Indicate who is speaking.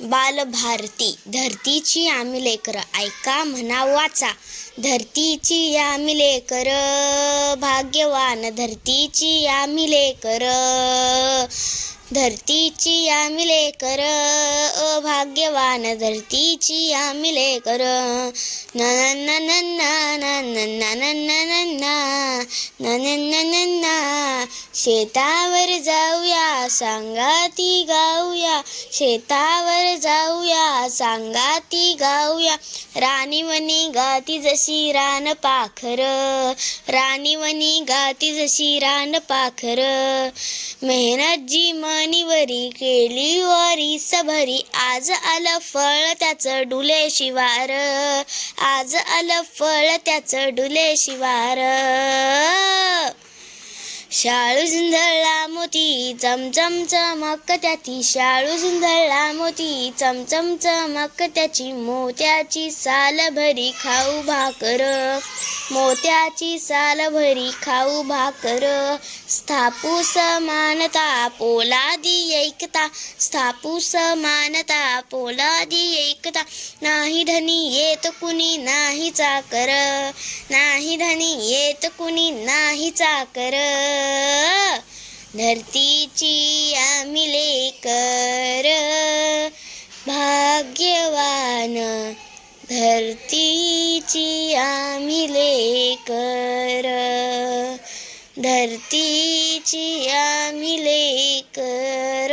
Speaker 1: बालभारती. धरतीची आम्ही लेकर, ऐका म्हणा वाचा. धरतीची आम्ही लेकर, भाग्यवान धरतीची आम्ही लेकर. धरतीची आम्ही लेकर, भाग्यवान धरतीची आम्ही लेकर. ना ना ना ना ना ना ना ना ना ना ना ना ना. शेतावर जाऊया सांगाती गाऊया, शेतावर जाऊया सांगाती गाऊया. राणीवनी गाती जशी रान पाखर, राणीवनी गाती जशी रान पाखर. मेहनत जी मनीवरी केली वारी सबरी, आज आलं फळ त्याचं डुले शिवार, आज आलं फळ त्याचं डुले शिवार. शाळू झुंजळला मोती चमचम चमक त्याची, शाळू झुंजळला मोती चमचम चमक त्याची. मोत्याची साल भरी खाऊ भाकर, मोत्याची साल भरी खाऊ भाकर. स्थापू समानता पोलादी एकता, स्थापू समानता पोलादी एकता. नाही धनी येत कुणी नाही चाकर, नाही धनी येत कुणी नाही चाकर. धरतीची आम्ही लेकर, भाग्यवान धरतीची आम्ही लेकर. धरतीची आम्ही लेकर.